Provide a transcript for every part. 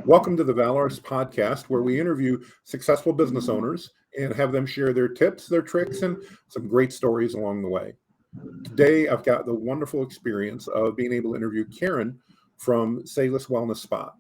Welcome to the Valorous podcast, where we interview successful business owners and have them share their tips, their tricks, and some great stories along the way. Today, I've got the wonderful experience of being able to interview Karyn from Salus Wellness Spa.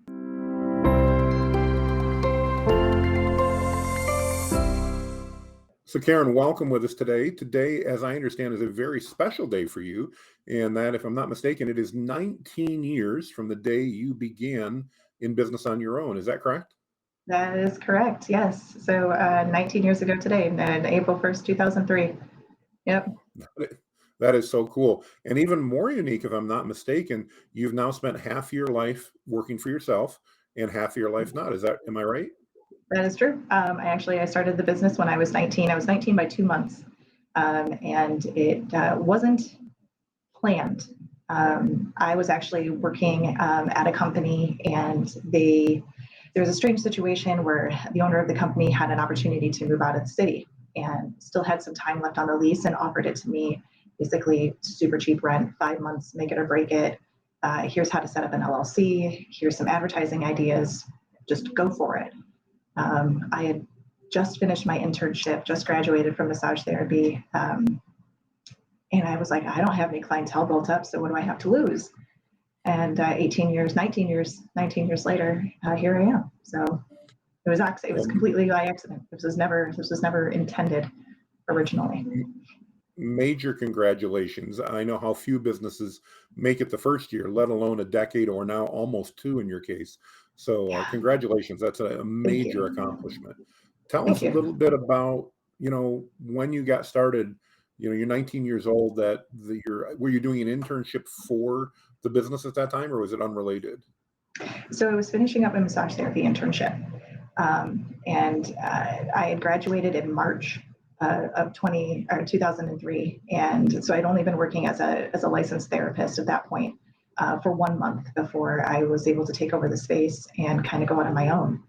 So Karyn, welcome with us today. Today, as I understand, is a very special day for you, and that, if I'm not mistaken, it is 19 years from the day you began in business on your own. Is that correct? That is correct, yes. So 19 years ago today, and April 1st, 2003. Yep. That is so cool. And even more unique, if I'm not mistaken, you've now spent half your life working for yourself and half of your life not. Am I right? That is true. I started the business when I was 19. I was 19 by 2 months, and it wasn't planned. I was actually working at a company, and there was a strange situation where the owner of the company had an opportunity to move out of the city and still had some time left on the lease and offered it to me, basically super cheap rent, 5 months, make it or break it. Here's how to set up an LLC. Here's some advertising ideas. Just go for it. I had just finished my internship, just graduated from massage therapy. And I was like, I don't have any clientele built up, so what do I have to lose? And 19 years later, here I am. So it was completely by accident. This was never intended originally. Major congratulations. I know how few businesses make it the first year, let alone a decade or now almost two in your case. So congratulations. That's a major accomplishment. Tell us a little bit about, when you got started. You're 19 years old. Were you doing an internship for the business at that time, or was it unrelated? So I was finishing up a massage therapy internship, and I had graduated in March of 2003, and so I'd only been working as a licensed therapist at that point for 1 month before I was able to take over the space and kind of go out on my own.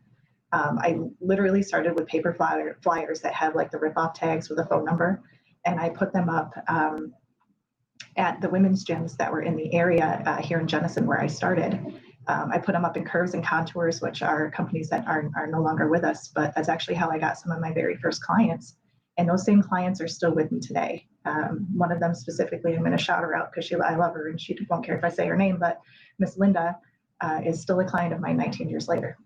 I literally started with paper flyers that had like the rip-off tags with a phone number, and I put them up at the women's gyms that were in the area here in Jenison where I started. I put them up in Curves and Contours, which are companies that are no longer with us, but that's actually how I got some of my very first clients. And those same clients are still with me today. One of them specifically, I'm going to shout her out because I love her and she won't care if I say her name, but Miss Linda is still a client of mine 19 years later.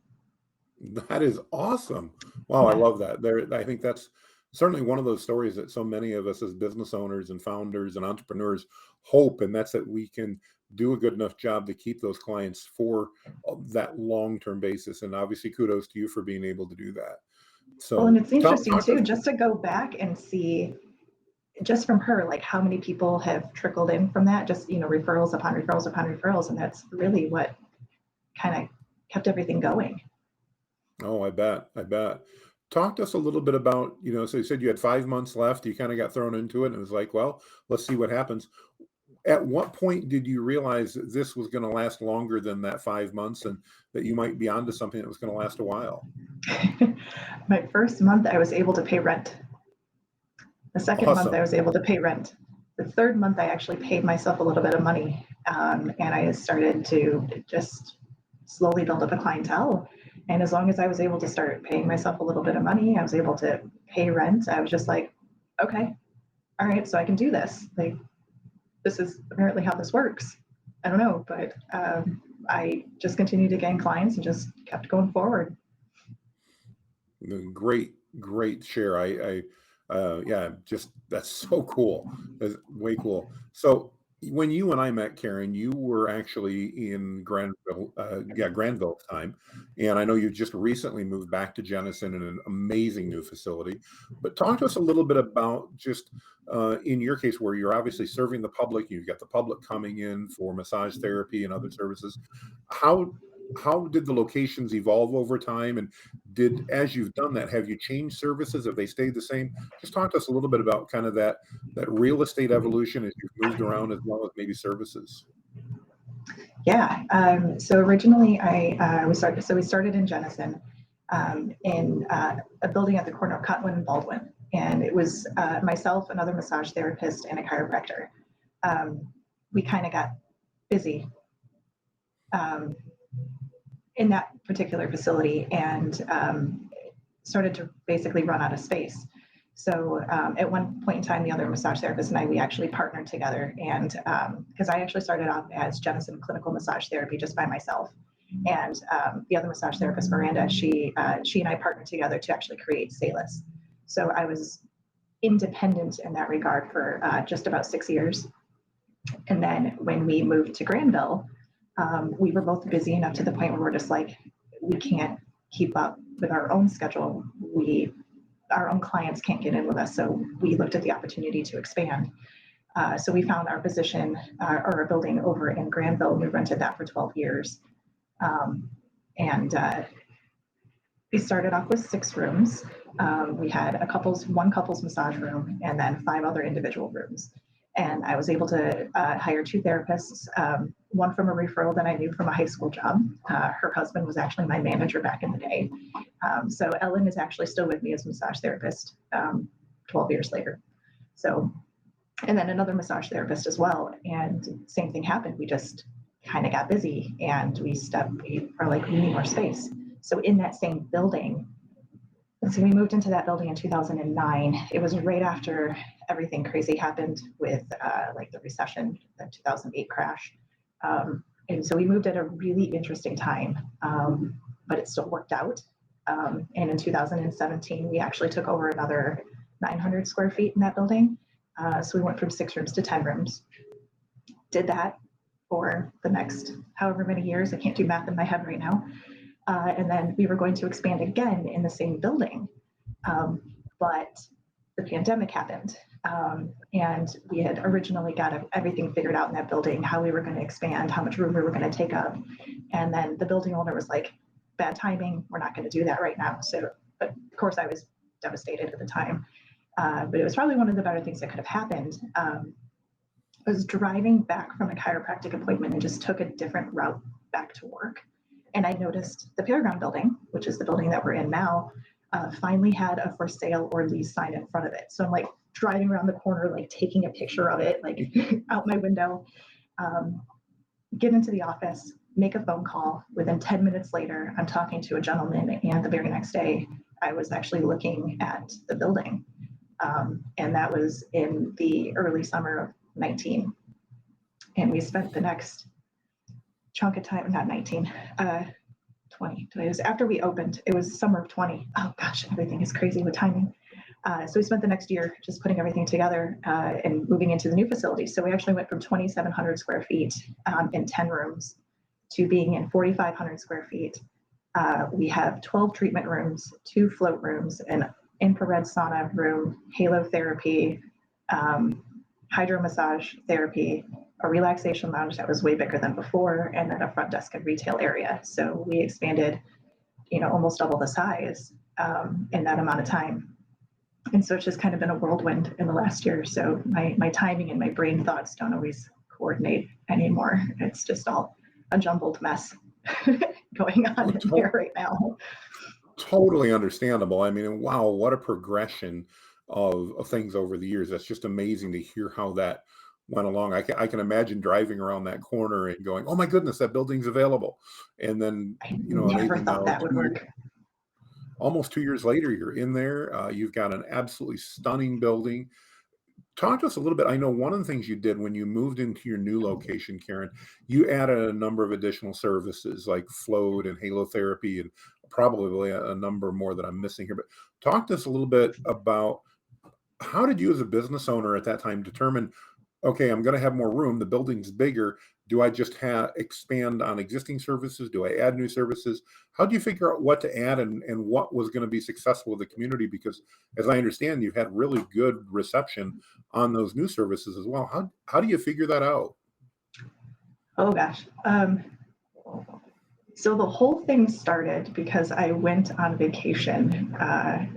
That is awesome. Wow, I love that. I think that's certainly one of those stories that so many of us as business owners and founders and entrepreneurs hope, and that's that we can do a good enough job to keep those clients for that long-term basis. And obviously kudos to you for being able to do that. So, and it's interesting too, just to go back and see just from her, like how many people have trickled in from that, just, referrals upon referrals upon referrals. And that's really what kind of kept everything going. Oh, I bet. Talk to us a little bit about, so you said you had 5 months left, you kind of got thrown into it and it was like, well, let's see what happens. At what point did you realize that this was going to last longer than that 5 months and that you might be onto something that was going to last a while? My first month, I was able to pay rent. The second month, I was able to pay rent. The third month, I actually paid myself a little bit of money. And I started to just slowly build up a clientele. And as long as I was able to start paying myself a little bit of money, I was able to pay rent. I was just like, okay, all right, so I can do this. Like, this is apparently how this works. I don't know, but I just continued to gain clients and just kept going forward. Great share. That's so cool. That's way cool. So when you and I met, Karyn, you were actually in Granville at the time. And I know you just recently moved back to Jenison in an amazing new facility. But talk to us a little bit about just in your case, where you're obviously serving the public, you've got the public coming in for massage therapy and other services. How did the locations evolve over time? And as you've done that, have you changed services? Have they stayed the same? Just talk to us a little bit about kind of that real estate evolution as you've moved around, as well as maybe services. Yeah. So originally we started in Jenison in a building at the corner of Cottonwood and Baldwin. And it was myself, another massage therapist, and a chiropractor. We kind of got busy. in that particular facility, and started to basically run out of space. So at one point in time, the other massage therapist and I, we actually partnered together, and because I actually started off as Jennison Clinical Massage Therapy just by myself, and the other massage therapist, Miranda, she and I partnered together to actually create Salus. So I was independent in that regard for just about 6 years. And then when we moved to Granville, we were both busy enough to the point where we're just like, we can't keep up with our own schedule. Our own clients can't get in with us. So we looked at the opportunity to expand. So we found our position or a building over in Granville. We rented that for 12 years. And we started off with 6 rooms. We had one couple's massage room, and then 5 other individual rooms. And I was able to hire 2 therapists, one from a referral that I knew from a high school job. Her husband was actually my manager back in the day. So Ellen is actually still with me as a massage therapist 12 years later. So, and then another massage therapist as well. And same thing happened. We just kind of got busy, and we are like, we need more space. So in that same building, so we moved into that building in 2009. It was right after everything crazy happened with like the recession, the 2008 crash. And so we moved at a really interesting time, but it still worked out. And in 2017, we actually took over another 900 square feet in that building. So we went from 6 rooms to 10 rooms. Did that for the next however many years. I can't do math in my head right now. And then we were going to expand again in the same building. But the pandemic happened. And we had originally got everything figured out in that building, how we were going to expand, how much room we were going to take up. And then the building owner was like, bad timing, we're not going to do that right now. So, but of course I was devastated at the time. But it was probably one of the better things that could have happened. I was driving back from a chiropractic appointment and just took a different route back to work. And I noticed the Paragon building, which is the building that we're in now, finally had a for sale or lease sign in front of it. So I'm like driving around the corner, like taking a picture of it, like out my window, get into the office, make a phone call. Within 10 minutes later, I'm talking to a gentleman, and the very next day, I was actually looking at the building. And that was in the early summer of 19. And we spent the next chunk of time, not 19, 20. It was after we opened, it was summer of 20. Oh gosh, everything is crazy with timing. So we spent the next year just putting everything together and moving into the new facility. So we actually went from 2,700 square feet in 10 rooms to being in 4,500 square feet. We have 12 treatment rooms, 2 float rooms, an infrared sauna room, halo therapy, hydro massage therapy, a relaxation lounge that was way bigger than before, and then a front desk and retail area. So we expanded, almost double the size in that amount of time. And so it's just kind of been a whirlwind in the last year. So my timing and my brain thoughts don't always coordinate anymore. It's just all a jumbled mess going on in there right now. Totally understandable. I mean, wow, what a progression of things over the years. That's just amazing to hear how that went along. I can imagine driving around that corner and going, oh my goodness, that building's available. And then, I never thought that would work. Almost 2 years later, you're in there. You've got an absolutely stunning building. Talk to us a little bit. I know one of the things you did when you moved into your new location, Karyn, you added a number of additional services like float and halo therapy and probably a number more that I'm missing here. But talk to us a little bit about how did you as a business owner at that time determine, okay, I'm going to have more room. The building's bigger. Do I just expand on existing services? Do I add new services? How do you figure out what to add and what was going to be successful with the community? Because as I understand, you've had really good reception on those new services as well. How do you figure that out? Oh gosh. So the whole thing started because I went on vacation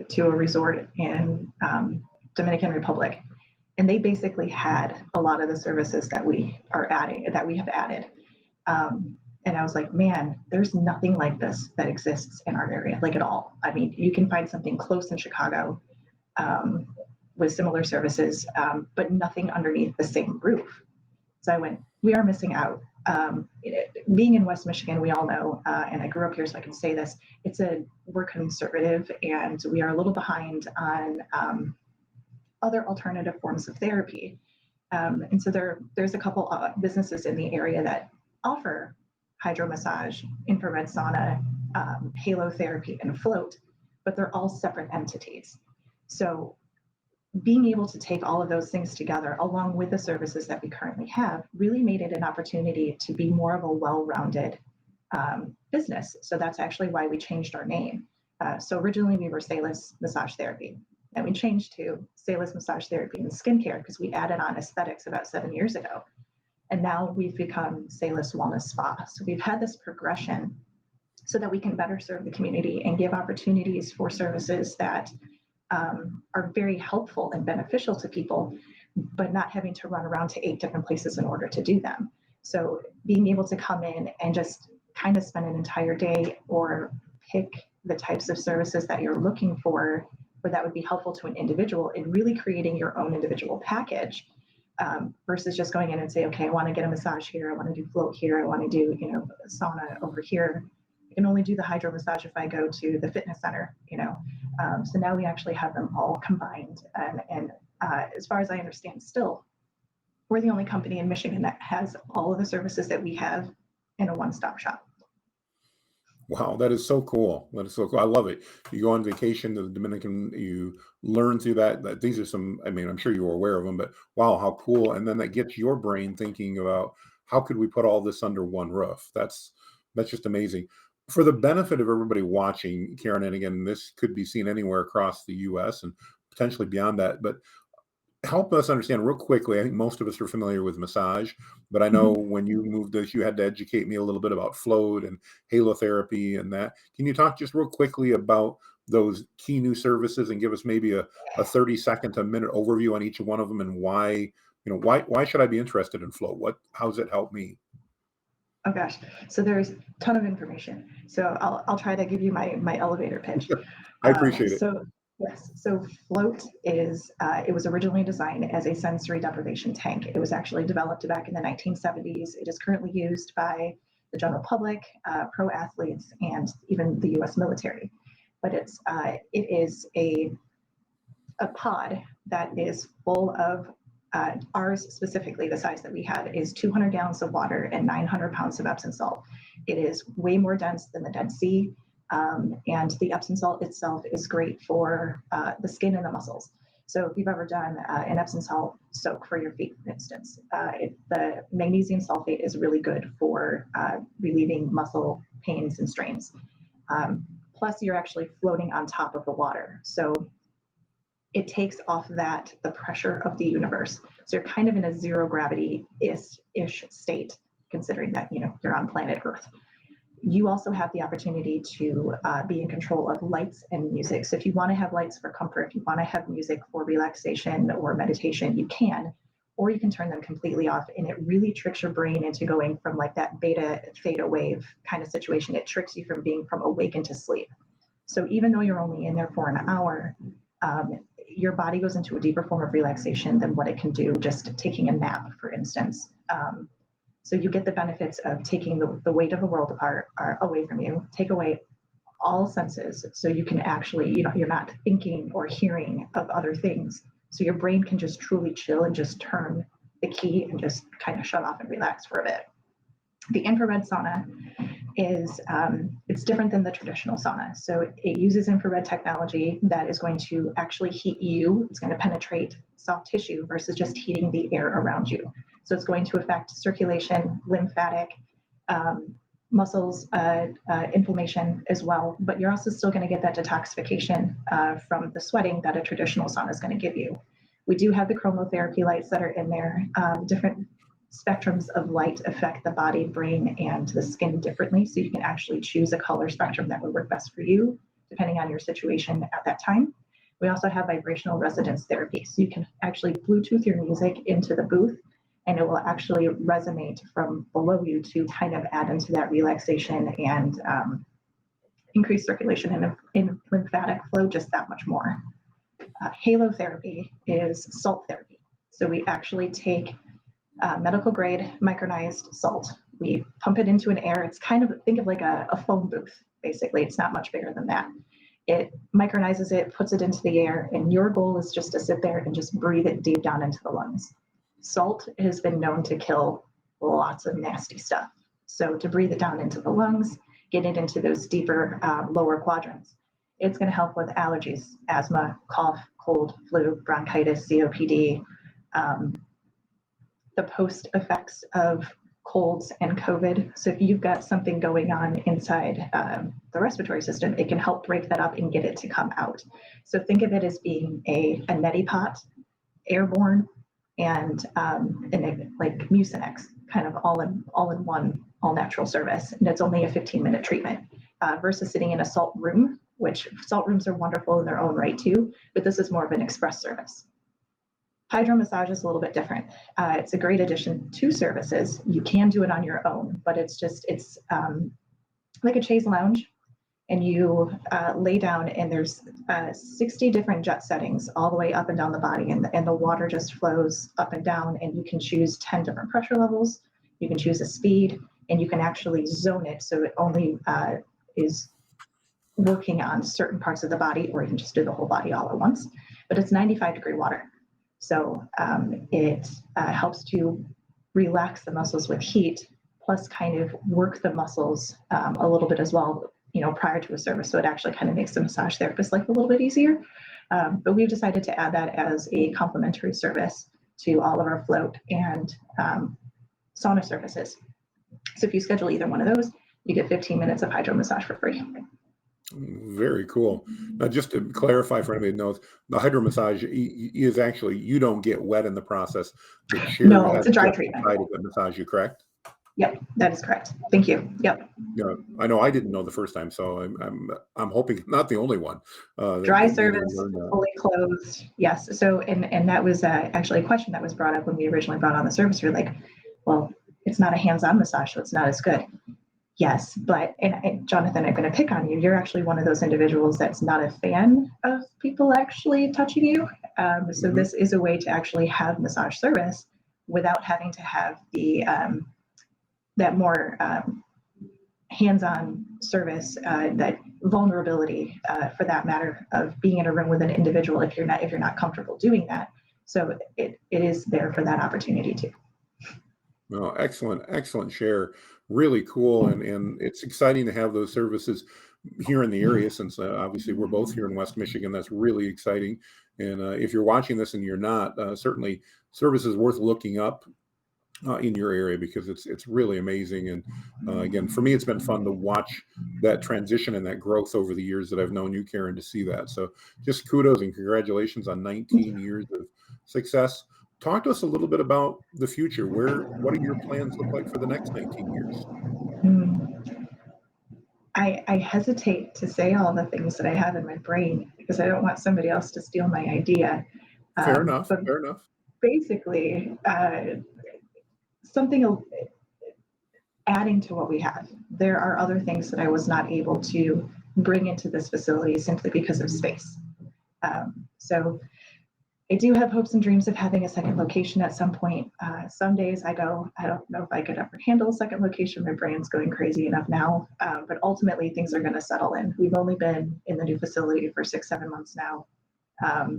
to a resort in Dominican Republic. And they basically had a lot of the services that we have added. And I was like, man, there's nothing like this that exists in our area, like at all. I mean, you can find something close in Chicago with similar services, but nothing underneath the same roof. So I went, we are missing out. being in West Michigan, we all know, and I grew up here, so I can say this, we're conservative and we are a little behind on other alternative forms of therapy. And so there's a couple businesses in the area that offer hydro massage, infrared sauna, halo therapy, and float, but they're all separate entities. So being able to take all of those things together along with the services that we currently have really made it an opportunity to be more of a well-rounded business. So that's actually why we changed our name. So originally we were Salus Massage Therapy, and we changed to Salus Massage Therapy and Skincare because we added on aesthetics about 7 years ago. And now we've become Salus Wellness Spa. So we've had this progression so that we can better serve the community and give opportunities for services that are very helpful and beneficial to people, but not having to run around to 8 different places in order to do them. So being able to come in and just kind of spend an entire day or pick the types of services that you're looking for, or that would be helpful to an individual, and really creating your own individual package versus just going in and say, okay, I want to get a massage here, I want to do float here, I want to do, sauna over here. I can only do the hydro massage if I go to the fitness center, so now we actually have them all combined. And as far as I understand, still, we're the only company in Michigan that has all of the services that we have in a one-stop shop. Wow, that is so cool. That is so cool. I love it. You go on vacation to the Dominican, you learn through that these are some, I mean, I'm sure you were aware of them, but wow, how cool. And then that gets your brain thinking about how could we put all this under one roof? That's just amazing. For the benefit of everybody watching, Karyn, and again, this could be seen anywhere across the US and potentially beyond that, but help us understand real quickly. I think most of us are familiar with massage, but I know when you moved this, you had to educate me a little bit about float and halotherapy and that. Can you talk just real quickly about those key new services and give us maybe a 30-second to a minute overview on each one of them and why should I be interested in float? How does it help me? Oh gosh, so there's a ton of information. So I'll try to give you my elevator pitch. I appreciate it. So yes, so float is it was originally designed as a sensory deprivation tank. It was actually developed back in the 1970s. It is currently used by the general public, pro athletes, and even the U.S. military. But it is a pod that is full of ours specifically, the size that we have is 200 gallons of water and 900 pounds of Epsom salt. It is way more dense than the Dead Sea. And the Epsom salt itself is great for the skin and the muscles. So if you've ever done an Epsom salt soak for your feet, for instance, the magnesium sulfate is really good for relieving muscle pains and strains. Plus, you're actually floating on top of the water. So it takes off the pressure of the universe. So you're kind of in a zero gravity-ish state, considering that you're on planet Earth. You also have the opportunity to be in control of lights and music. So if you want to have lights for comfort, if you want to have music for relaxation or meditation, you can, or you can turn them completely off. And it really tricks your brain into going from like that beta theta wave kind of situation. It tricks you from being from awake into sleep. So even though you're only in there for an hour, your body goes into a deeper form of relaxation than what it can do just taking a nap, for instance. So you get the benefits of taking the weight of the world apart or away from you, take away all senses. So you can actually, you're not thinking or hearing of other things. So your brain can just truly chill and just turn the key and just kind of shut off and relax for a bit. The infrared sauna is it's different than the traditional sauna. So it uses infrared technology that is going to actually heat you. It's going to penetrate soft tissue versus just heating the air around you. So it's going to affect circulation, lymphatic, muscles, inflammation as well. But you're also still going to get that detoxification from the sweating that a traditional sauna is going to give you. We do have the chromotherapy lights that are in there. Different spectrums of light affect the body, brain, and the skin differently. So you can actually choose a color spectrum that would work best for you, depending on your situation at that time. We also have vibrational resonance therapy. So you can actually Bluetooth your music into the booth, and it will actually resonate from below you to kind of add into that relaxation and increase circulation and lymphatic flow just that much more. Halo therapy is salt therapy. So we actually take medical grade micronized salt. We pump it into an air. It's kind of, think of like a phone booth, basically. It's not much bigger than that. It micronizes it, puts it into the air, and your goal is just to sit there and just breathe it deep down into the lungs. Salt has been known to kill lots of nasty stuff. So to breathe it down into the lungs, get it into those deeper, lower quadrants, it's going to help with allergies, asthma, cough, cold, flu, bronchitis, COPD, the post effects of colds and COVID. So if you've got something going on inside the respiratory system, it can help break that up and get it to come out. So think of it as being a neti pot, airborne, and like Mucinex, kind of all in one, all natural service. And it's only a 15-minute treatment versus sitting in a salt room, which salt rooms are wonderful in their own right too, but this is more of an express service. Hydro massage is a little bit different. It's a great addition to services. You can do it on your own, but it's like a chaise lounge, and you lay down, and there's 60 different jet settings all the way up and down the body, and the water just flows up and down, and you can choose 10 different pressure levels. You can choose a speed, and you can actually zone it so it only is working on certain parts of the body, or you can just do the whole body all at once. But it's 95-degree water. So it helps to relax the muscles with heat, plus kind of work the muscles a little bit as well, prior to a service. So it actually kind of makes the massage therapist life a little bit easier. But we've decided to add that as a complimentary service to all of our float and sauna services. So if you schedule either one of those, you get 15 minutes of hydro massage for free. Very cool. Now, just to clarify for anybody who knows, the hydro massage is actually, you don't get wet in the process. The chair No, has it's a dry the treatment. side of the massage you, correct? Yep, that is correct. Thank you. Yep. Yeah, I know I didn't know the first time, so I'm hoping not the only one. Dry service, fully closed. Yes. So and that was actually a question that was brought up when we originally brought on the service. We're like, well, it's not a hands-on massage, so it's not as good. Yes, but and Jonathan, I'm going to pick on you. You're actually one of those individuals that's not a fan of people actually touching you. So this is a way to actually have massage service without having to have the that more hands-on service, that vulnerability, for that matter, of being in a room with an individual if you're not comfortable doing that. So it is there for that opportunity too. Oh, excellent share. Really cool. And it's exciting to have those services here in the area, since obviously we're both here in West Michigan. That's really exciting. And if you're watching this and you're not, certainly services worth looking up in your area, because it's really amazing. And again, for me, it's been fun to watch that transition and that growth over the years that I've known you, Karyn, to see that. So just kudos and congratulations on 19 years of success. Talk to us a little bit about the future. What do your plans look like for the next 19 years? I hesitate to say all the things that I have in my brain because I don't want somebody else to steal my idea. Fair enough. But basically, something adding to what we have. There are other things that I was not able to bring into this facility simply because of space. So I do have hopes and dreams of having a second location at some point. Some days I don't know if I could ever handle a second location. My brain's going crazy enough now, but ultimately things are going to settle in. We've only been in the new facility for 6-7 months now.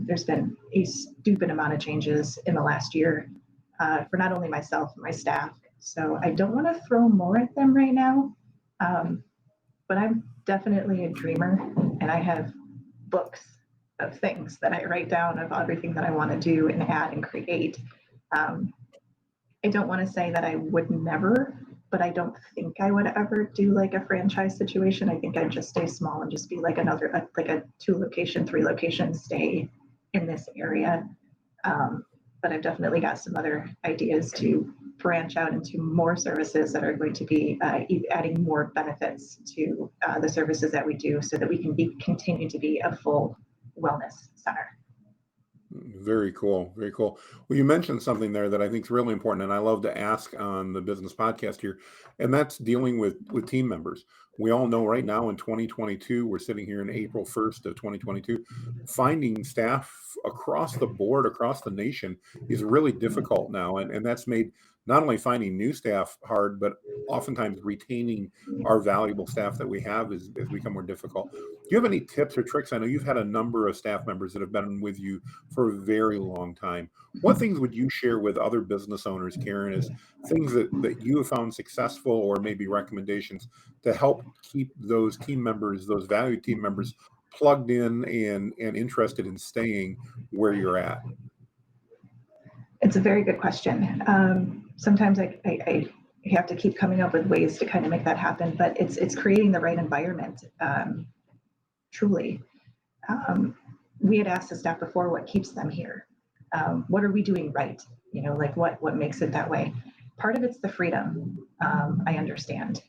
There's been a stupid amount of changes in the last year for not only myself, my staff. So I don't want to throw more at them right now, but I'm definitely a dreamer, and I have books of things that I write down of everything that I want to do and add and create. I don't want to say that I would never, but I don't think I would ever do like a franchise situation. I think I'd just stay small and just be like like a 2-location, 3-location stay in this area. But I've definitely got some other ideas to branch out into more services that are going to be adding more benefits to the services that we do, so that we can continue to be a full wellness center. Very cool. Very cool. Well, you mentioned something there that I think is really important, and I love to ask on the business podcast here, and that's dealing with team members. We all know right now in 2022, we're sitting here in April 1st of 2022, finding staff across the board, across the nation, is really difficult now, and that's made not only finding new staff hard, but oftentimes retaining our valuable staff that we have is become more difficult. Do you have any tips or tricks? I know you've had a number of staff members that have been with you for a very long time. What things would you share with other business owners, Karyn, as things that you have found successful, or maybe recommendations to help keep those team members, those valued team members, plugged in and interested in staying where you're at? It's a very good question. Sometimes I have to keep coming up with ways to kind of make that happen, but it's creating the right environment. Truly, we had asked the staff before what keeps them here. What are we doing right? Like what makes it that way? Part of it's the freedom. I understand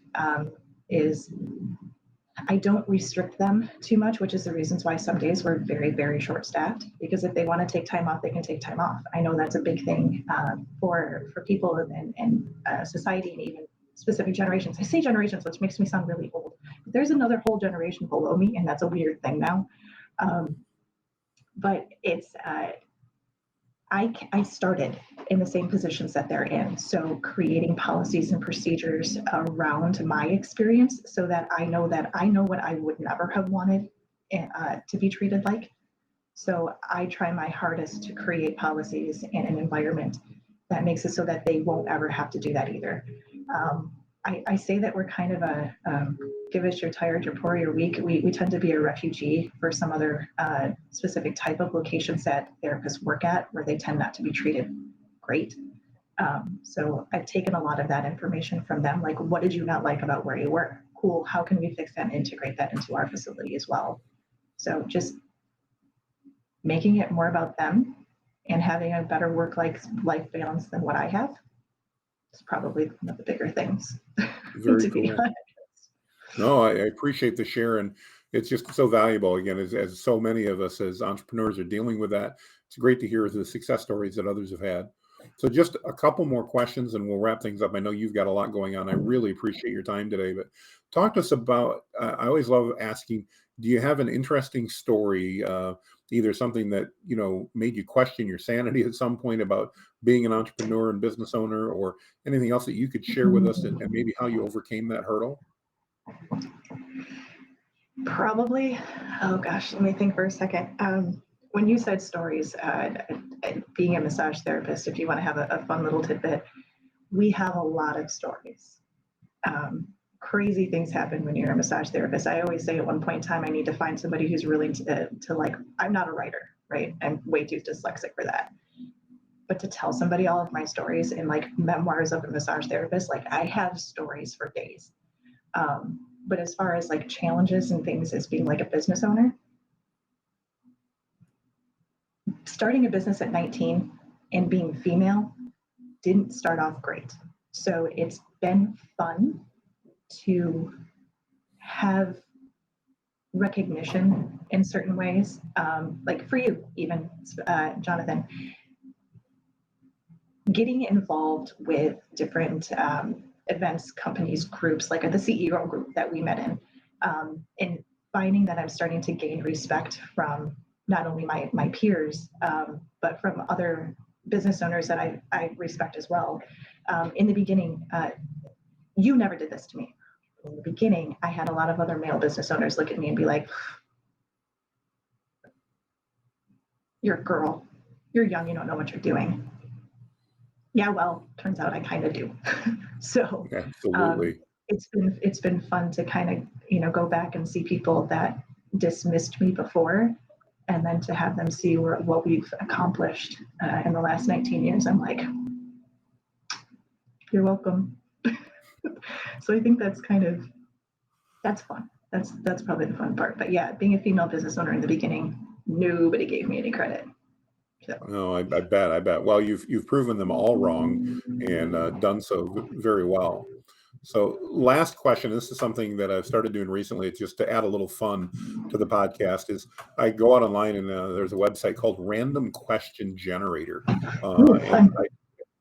is I don't restrict them too much, which is the reasons why some days we're very, very short staffed, because if they want to take time off, they can take time off. I know that's a big thing for people and society, and even specific generations. I say generations, which makes me sound really old. But there's another whole generation below me, and that's a weird thing now. But it's, I started in the same positions that they're in. So creating policies and procedures around my experience so that I know what I would never have wanted to be treated like. So I try my hardest to create policies and an environment that makes it so that they won't ever have to do that either. I say that we're kind of a give us your tired, your poor, your weak. We tend to be a refugee for some other specific type of locations that therapists work at, where they tend not to be treated great. So I've taken a lot of that information from them. Like, what did you not like about where you were? Cool. How can we fix that and integrate that into our facility as well? So just making it more about them and having a better work-life balance than what I have. It's probably one of the bigger things. Very to be cool. honest. No, I appreciate the share, and it's just so valuable. Again, as so many of us as entrepreneurs are dealing with that, it's great to hear the success stories that others have had. So just a couple more questions and we'll wrap things up. I know you've got a lot going on. I really appreciate your time today, but talk to us about, I always love asking, do you have an interesting story, either something that, made you question your sanity at some point about being an entrepreneur and business owner, or anything else that you could share with us, and maybe how you overcame that hurdle? Probably, oh gosh, let me think for a second. When you said stories, being a massage therapist, if you want to have a fun little tidbit, we have a lot of stories. Crazy things happen when you're a massage therapist. I always say at one point in time, I need to find somebody who's willing to like, I'm not a writer, right? I'm way too dyslexic for that. But to tell somebody all of my stories in like memoirs of a massage therapist, like I have stories for days. But as far as like challenges and things as being like a business owner, starting a business at 19 and being female didn't start off great. So it's been fun to have recognition in certain ways. Like for you, even, Jonathan, getting involved with different events, companies, groups, like at the CEO group that we met in, and finding that I'm starting to gain respect from not only my peers, but from other business owners that I respect as well. In the beginning, you never did this to me. In the beginning, I had a lot of other male business owners look at me and be like, you're a girl, you're young, you don't know what you're doing. Yeah, well, turns out I kind of do. So Absolutely. it's been fun to kind of, go back and see people that dismissed me before, and then to have them see what we've accomplished in the last 19 years. I'm like, you're welcome. So I think that's fun. That's probably the fun part. But yeah, being a female business owner in the beginning, nobody gave me any credit. So. No, I bet. Well, you've proven them all wrong, and done so very well. So last question, this is something that I've started doing recently. It's just to add a little fun to the podcast, is I go out online and there's a website called Random Question Generator. And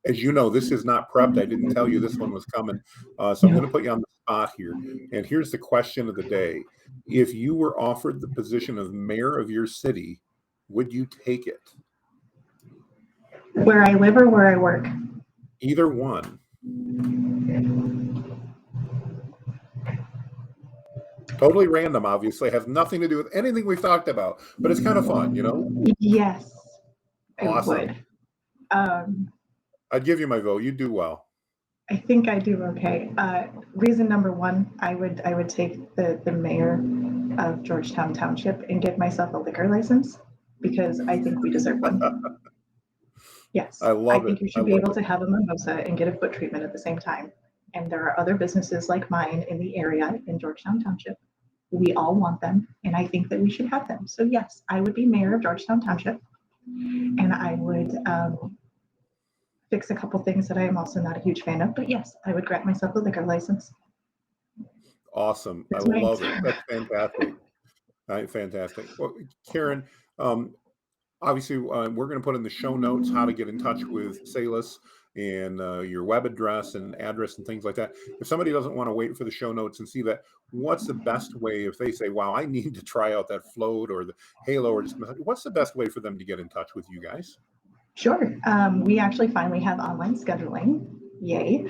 as you know, this is not prepped. I didn't tell you this one was coming. So I'm going to put you on the spot here. And here's the question of the day. If you were offered the position of mayor of your city, would you take it? Where I live or where I work? Either one. Totally random, obviously, has nothing to do with anything we've talked about, but it's kind of fun, you know? Yes, I Awesome. would. Um, I'd give you my vote. You do well. I think I do okay. Reason number one, I would take the mayor of Georgetown Township and give myself a liquor license because I think we deserve one. Yes, I I love it. think you I should be love able it. to have a mimosa and get a foot treatment at the same time. And there are other businesses like mine in the area in Georgetown Township. We all want them, and I think that we should have them. So yes, I would be mayor of Georgetown Township, and I would fix a couple things that I am also not a huge fan of. But yes, I would grant myself a liquor license. Awesome. I That's my love it. answer. That's fantastic. Fantastic. Well, Karyn, um, obviously, we're going to put in the show notes how to get in touch with Salus and your web address and address and things like that. If somebody doesn't want to wait for the show notes and see that, what's the best way if they say, wow, I need to try out that float or the halo or just what's the best way for them to get in touch with you guys? Sure. We actually finally have online scheduling. Yay.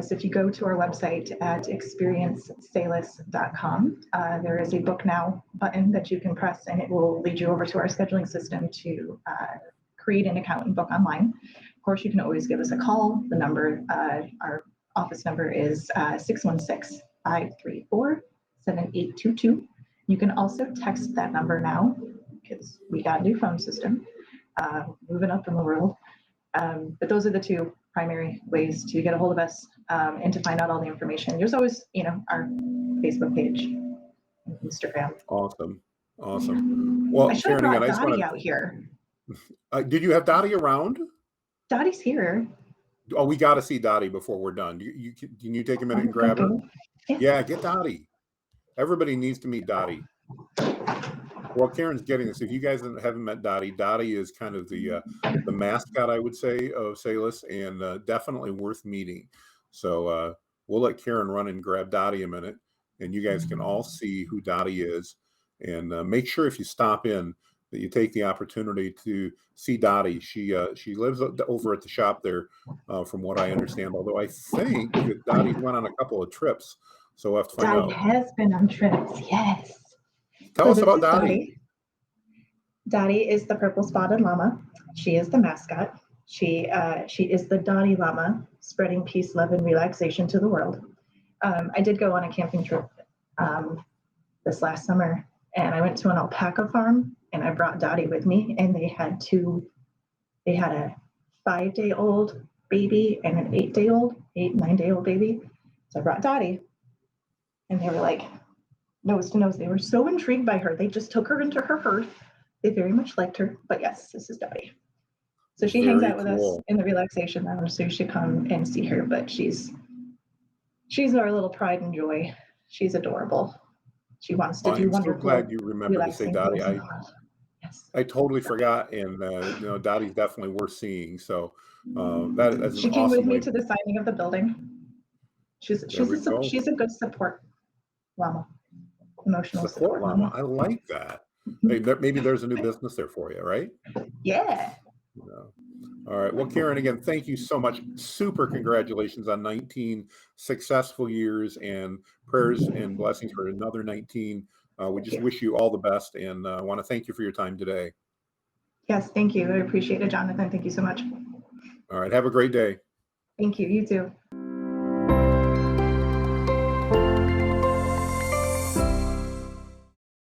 So if you go to our website at experiencesalus.com, there is a book now button that you can press and it will lead you over to our scheduling system to create an account and book online. Of course, you can always give us a call. The number, our office number is 616-534-7822. You can also text that number now because we got a new phone system. Moving up in the world. But those are the two primary ways to get a hold of us and to find out all the information. There's always, our Facebook page, and Instagram. Awesome. Awesome. Well, I should have Karyn, again, brought I just Dottie want out here. to, did you have Dottie around? Dottie's here. Oh, we got to see Dottie before we're done. Can you take a minute and grab her? Yeah. Yeah, get Dottie. Everybody needs to meet Dottie. Well, Karyn's getting this. If you guys haven't met Dottie, Dottie is kind of the mascot, I would say, of Salus, and definitely worth meeting. So we'll let Karyn run and grab Dottie a minute, and you guys can all see who Dottie is. And make sure if you stop in that you take the opportunity to see Dottie. She lives over at the shop there, from what I understand. Although I think that Dottie's went on a couple of trips, so we'll have to find Dottie out. has been on trips. Yes. Tell So us this about is Dottie. Dottie. Dottie is the purple spotted llama. She is the mascot. She is the Dottie llama, spreading peace, love, and relaxation to the world. I did go on a camping trip this last summer, and I went to an alpaca farm, and I brought Dottie with me, and they had a 5-day-old baby and an 9-day-old baby. So I brought Dottie, and they were like nose to nose. They were so intrigued by her. They just took her into her herd. They very much liked her, but yes, this is Dottie. So she hangs Very out with us cool. in the relaxation lounge, so you should come and see her. But she's our little pride and joy. She's adorable. She wants to do I'm so wonderful, glad you remembered to say relaxing Dottie. things in the world. Yes. I totally forgot, and Dottie's definitely worth seeing. So that's an She came with awesome me way. to the signing of the building. There we go. She's a good support llama, emotional Support support llama. llama. I like that. Hey, maybe there's a new business there for you, right? Yeah. Yeah. All right. Well, Karyn, again, thank you so much. Super congratulations on 19 successful years, and prayers and blessings for another 19. We just wish you all the best, and I want to thank you for your time today. Yes, thank you. I appreciate it, Jonathan. Thank you so much. All right. Have a great day. Thank you. You too.